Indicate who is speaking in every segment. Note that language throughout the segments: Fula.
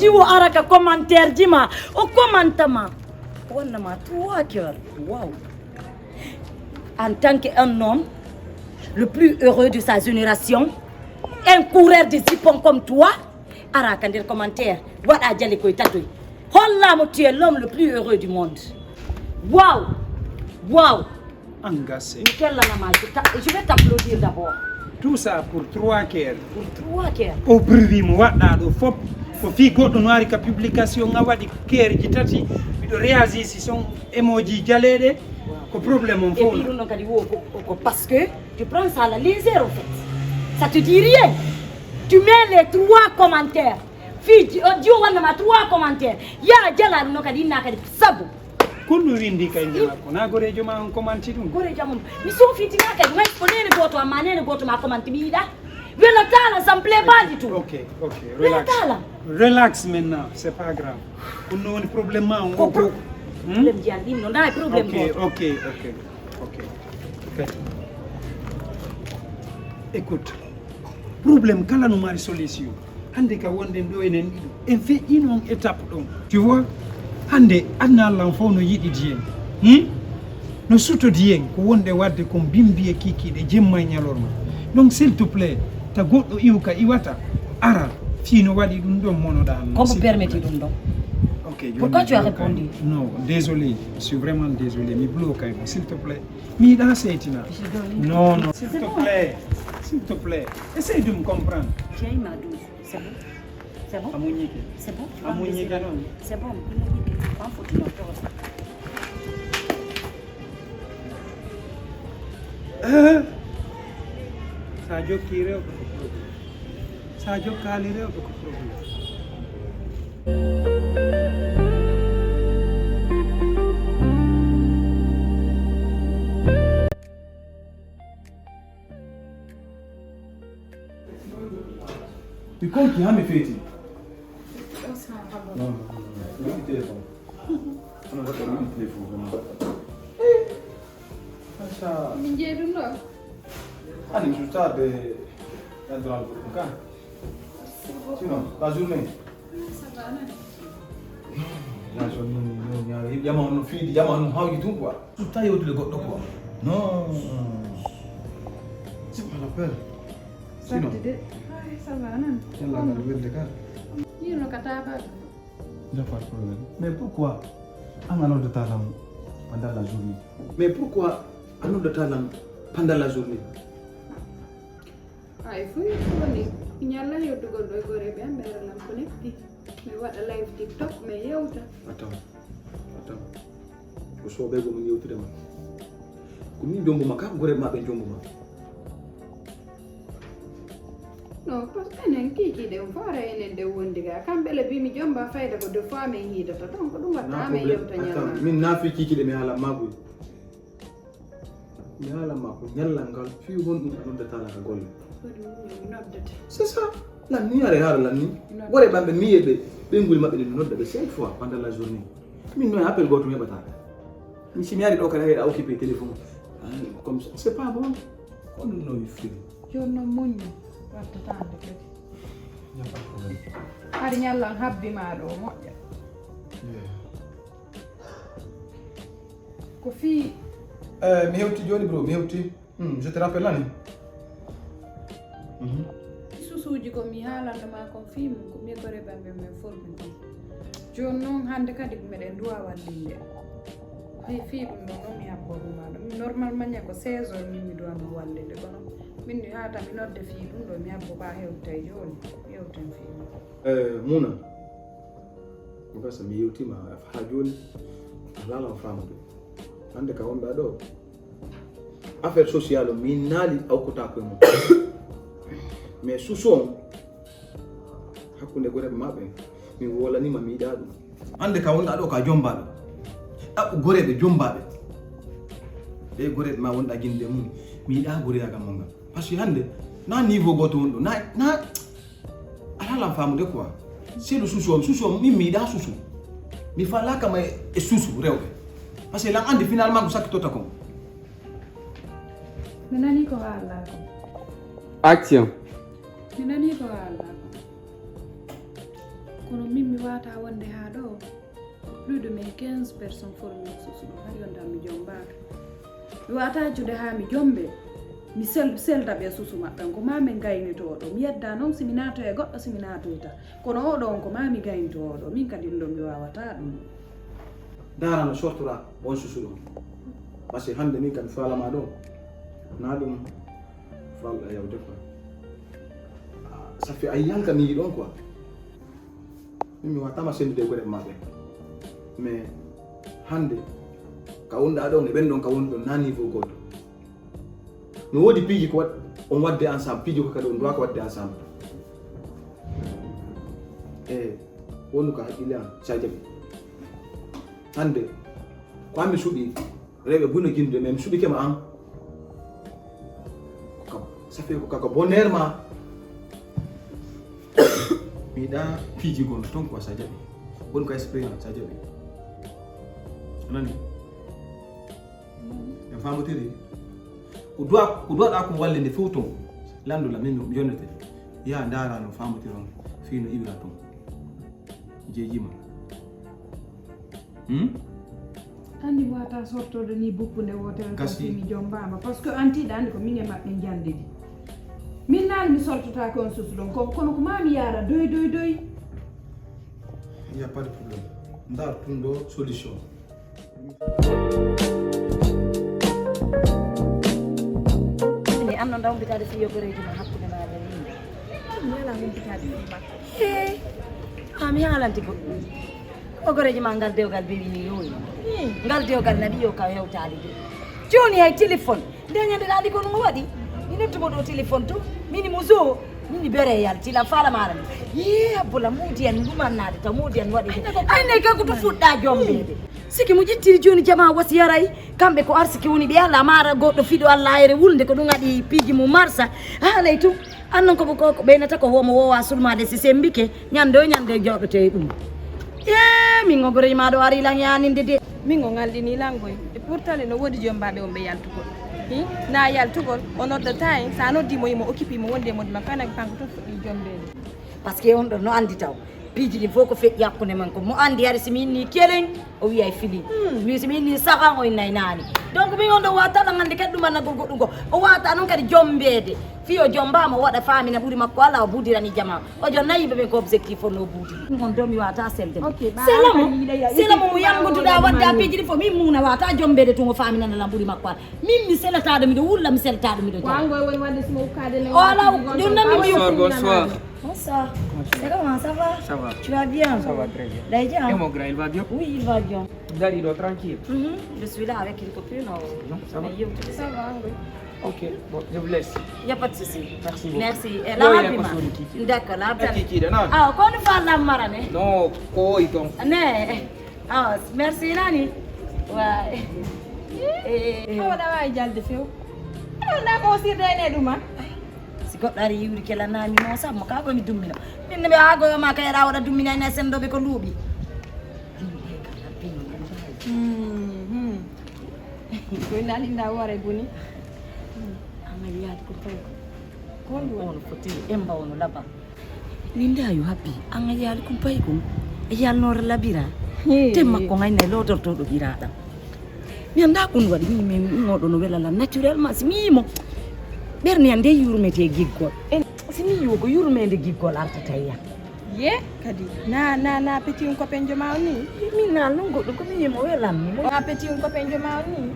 Speaker 1: diwo araka commentaire dima au commentement on a ma 3 cœurs. Waouh. En tant qu'un homme le plus heureux de sa génération, un coureur de zippon comme toi, araka der commentaire wada jale ko tatoy. Holla tu es l'homme le plus heureux du monde. Waouh. Waouh.
Speaker 2: Engagé.
Speaker 1: Je vais t'applaudir d'abord.
Speaker 2: Tout ça pour 3 cœurs.
Speaker 1: Pour 3 cœurs.
Speaker 2: Au bruit mo wadda do fop ko fi goddo no ari ka publication nga wadi cœur ji tati bido réagir si son emoji jalede ko problème on fo.
Speaker 1: Et puis non kadi wo parce que tu prends ça à la légère en fait. Ça te dit rien. Tu mets les 3 commentaires. Fi Dieu wana ma 3 commentaires. Ya jala no kadi na kadi sabu.
Speaker 2: Kullu windi kay ndema ko na gorejo ma on commenti dum.
Speaker 1: Gorejo mum mi so fiti na kay way ko nene goto ma nene goto ma commenti bi da. Vela tala ça me plaît pas du tout.
Speaker 2: OK, relax. Relax maintenant, c'est pas grave. On a un problème ma on go.
Speaker 1: Problème di andi non dai problème.
Speaker 2: OK. Écoute. Problème kala no mari solution. Hande ka wonde do enen dido. En fait une étape don. Tu vois? Hande anna l'enfant no yidi dien. No suto dien ko wonde wadde ko bimbi e kiki de jemma nyalorma. Donc s'il te plaît, ta goddo iwka iwata ara fino wadi dum don monoda.
Speaker 1: Comment permettez dum don?
Speaker 2: OK.
Speaker 1: Pourquoi tu as répondu?
Speaker 2: Non, désolé. Je suis vraiment désolé. Mi bloque s'il te plaît. Mi da setina. Non, s'il te plaît. Essaye de me comprendre.
Speaker 1: J'ai ma douce. C'est bon? C'est bon?
Speaker 2: Amounique.
Speaker 1: C'est bon?
Speaker 2: Amounique non.
Speaker 1: C'est bon. Pas faut-il encore ça.
Speaker 2: Sadio Kireo ko problème. Sadio Kalireo ko problème.
Speaker 3: Tu comptes qui a mes fêtes? Non, le téléphone. On va faire le téléphone vraiment. Ça. Allez, je starte dans le cas. Sinon, la journée. La journée, il y a mon fille, il y a mon how you do quoi. Tout ça, il y a le gars quoi. Non. C'est pas la peine. Sinon.
Speaker 4: Ça va, non?
Speaker 3: Il y a la nouvelle de cas.
Speaker 4: Il y a le catapult.
Speaker 3: Il n'y a pas de problème. Mais pourquoi un an de talent pendant la journée? Mais pourquoi un an de talent pendant la journée?
Speaker 4: Il faut que il y a là, il y a bien, mais elle est connectée. Mais voilà, live TikTok, mais il y a autre.
Speaker 3: Attends. Je suis au bégo, il y a autre. Comme il y a un peu de ma
Speaker 4: non, parce que enen kiki de fara enen de wondiga kambe le bi mi jomba fayda ko de fami hidata donc dum watta me yewta nyalla
Speaker 3: min nafi kiki de mi hala magu mi hala mako nyalla ngal fi won dum non de tala ka golle c'est ça la ni are hala la ni wore bambe mi yebe be ngul mabbe de nodda be 5 fois pendant la journée min no appel goto mi bata mi si mi ari do kala heeda occuper téléphone comme ça c'est pas bon on no fi
Speaker 4: yo no munni watta tande kadi hari nyallan habbi ma do moƴƴa ko fi
Speaker 3: mi hewti joni bro mi hewti je te rappelle ani
Speaker 4: susuji ko mi haalanda ma kon fi mum ko mi ko rebambe men formi ɗum joni noon hande kadi meɗen duwa wallinde fi ɗum ɗo noon mi habboɗum maɗa min normalement ña ko 16 heures min mi duwanno wallinde kono min mi haata mi nodde fi ɗum ɗo mi habbo ba hewtay joni hewten fi
Speaker 3: Muna mi gasa mi yewtima ha joni alalan famude hande ka wonɗa ɗo affaire sociale min naali awkota koye mum mais susu on hakkude goreɓe maɓɓe min wolanima mi yiɗa ɗum hande ka wonɗa ɗo ka jombaɗo ɗaɓɓu goreɓe jombaɓe ɓe goreɓe ma wonɗa guinde mum mi yiɗa goreyagal mo ngal par ce que hande na niveau goto wonɗo na alalan famude quoi c'est le susu on min mi yiɗa susu mi falakama e susu rewɓe par ce que lan andi finalement ko sakkitota kon
Speaker 4: mi nani ko haala ko
Speaker 5: Action.
Speaker 4: mi nani ko haala ko kono min mi wata wonde ha ɗo plus de mes 15 personnes formé susuɗo har yonda mi jombato mi wata jude ha mi jombe mi selda ɓe susu maɓɓen ko ma min gaynitoɗo mi yedda noon simi nato e goɗɗo simi natoyta kono oɗo on ko ma mi gaynitoɗo min kadi ɗo mi wawata ɗum
Speaker 3: darano sortora on susuɗo par ce que hande min kam falama ɗo na ɗum falɗa yawde quoi ça fait a yiyal kam mi yiɗon quoi min mi watama sendude goɗe maɓɓe mais hande ka wonɗa ɗon e ɓen ɗon ka woni ɗon na niveau goto no woodi piiji ko on wadde ensemble piiji ko kadi on dowa ko wadde ensemble e wonu ko haqqille an Sadio hande ko ammi suuɓi rewɓe buna guinde mais mi suuɓikema an ça fait ko kaka bonheur ma mi yiɗa piiji gon ton quoi Sadio woni ko expérience Sadio nani en famotiri ko duwaɗa ko wallinde fof ton landula min mi yonnete ya ndara no famotiron fino iwira ton jeejima
Speaker 4: andi wata sortode ni buppude wotere ko mi jombama par ce que antiɗa andi ko min e maɓɓe jandidi min naali mi sortotake on susu ɗon kono ko mami yara doy
Speaker 3: il y a pas de problème ndar tun ɗo solution
Speaker 1: anno dawmbitade fi yogoreji ma hakkude ma e yimɓe
Speaker 4: mi ala humpitade fi makko
Speaker 1: mi haalanti goɗɗum yogoreji ma ngal dewgal bewini yoyi ngal dewgal naɗi yo ka hewtali de joni hay téléphone nde ñandeɗaɗi ko ɗum waɗi mi neftumo ɗo téléphone to mini mo zo mini bere yaltila fala maɗa abbola muudi en ɗumannade taw muudi en waɗi ayne kanko to fuɗɗa jombede siki mo ƴettiri joni jama wasi yaray kamɓe ko arsiki woni ɓe Allah mara goɗɗo fiɗo Allah ayre wulde ko ɗum waɗi piiji mum marsa haalay tum annon koɓe ko ɓeynata ko womo wowa sulmade si sembike ñande o ñande joɗote ɗum min gogoreji ma ɗo ari lan yaninde de
Speaker 5: min go ngalɗini langoy e pourtant no woodi jombaɓe on ɓe yaltugol na yaltugol o noddata en sa noddimo yimo occupé mo wonde modima kanake kanko to fuɗɗi jombede
Speaker 1: par ce que on ɗon no andi taw piiji ɗi fof ko feƴƴi hakkude men ko mo andi hari somi inni kelen o wiyay fili mi somi inni sahan o innay naani donc min on ɗo wata ɗan hande kadi ɗumannagol goɗɗum ko o wata noon kadi jombede fi o jombama o waɗa famina ɓuuri makko ala o buudirani jama o jon nayi ɓeɓen ko objectif onno buudi on ɗo mi wata selde selamo mo yamgoduɗa wadde a piiji ɗi fof min muna wata jombede tun o faminanala ɓuuri makko ala min mi selataɗo miɗo wulla mi selataɗo miɗo
Speaker 5: wangoy woni wadde simo ukkade
Speaker 1: o ala ɗum nammi
Speaker 6: Bonsoir.
Speaker 1: Bonsoir. Comment ça va?
Speaker 6: Ça va.
Speaker 1: Tu vas bien?
Speaker 6: Ça va très bien.
Speaker 1: D'ailleurs.
Speaker 6: Et mon grand, il va bien?
Speaker 1: Oui, il va bien.
Speaker 6: Dalido, tranquille.
Speaker 1: Je suis là avec une copine.
Speaker 6: Non, ça va.
Speaker 5: Ça va, oui.
Speaker 6: Ok, bon, je vous laisse.
Speaker 1: Il n'y a pas de souci.
Speaker 6: Merci beaucoup.
Speaker 1: Merci.
Speaker 6: Yo,
Speaker 1: La
Speaker 6: ya
Speaker 1: rapima.
Speaker 6: ko sori kiki.
Speaker 1: D'accord, la rapima.
Speaker 6: Kiki de non.
Speaker 1: Ah, quand on fait la marane?
Speaker 6: Non, ko iton.
Speaker 1: Ne. Ah, merci Nani. Ouais.
Speaker 5: Awa ɗa wawi jalde few ɗa ko sirdene ɗuma
Speaker 1: si goɗɗo ari yiwri kela nami mo sammo ka ɓomi dummina min ne ɓe hagoyoma kayeɗa waɗa dumminani e sendoɓe ko luuɓi
Speaker 5: koye nalinda woore boni
Speaker 1: amma yaade ko tawi ko on foti emba ono laba linda yo habbi anga yaali kum pay kum e yalnore labira te makko ngayne lodortoɗo ɓiraɗam mi anda ko ɗum waɗi min oɗo no welala naturellement si mi yimo ɓerde an nde yurmete giggol si mi yiwo ko yurmede giggol artataya
Speaker 5: ye kadi na petit un copain joma o ni
Speaker 1: min nal noon goɗɗo komi yimo welammi
Speaker 5: na petit un copain joma o ni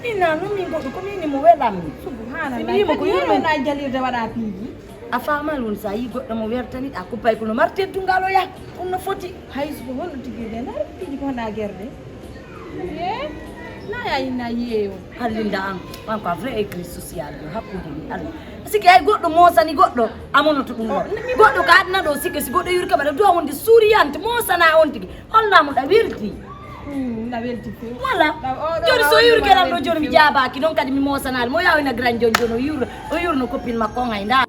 Speaker 1: min nal noon min goɗɗo komi yinimo welammi
Speaker 5: subhanallah kadi yurmena jalirde waɗa piiji
Speaker 1: a famal won sa yi goɗɗo mo wertaniɗa ko pay kono mar teddugal o ya ɗum no foti
Speaker 5: hay so honɗo tiguide ndar piiji ko honɗa guerde ye na yayinna yeeyo
Speaker 1: hallinda an ko vrai écrit social yo hakkude ni Allah siki ay goɗɗo mosani goɗɗo amonoto ɗum ɗo goɗɗo ko adna ɗo sikki si goɗɗo yuri kaɓaɗa duwa wonde souriante mosana on tigui hollamo ɗa welti
Speaker 5: na welti few
Speaker 1: voilà joni so yuri kelam ɗo joni mi jabaki noon kadi mi mosanali mo yawina gran joni joni o yurno copine makko o ngay nda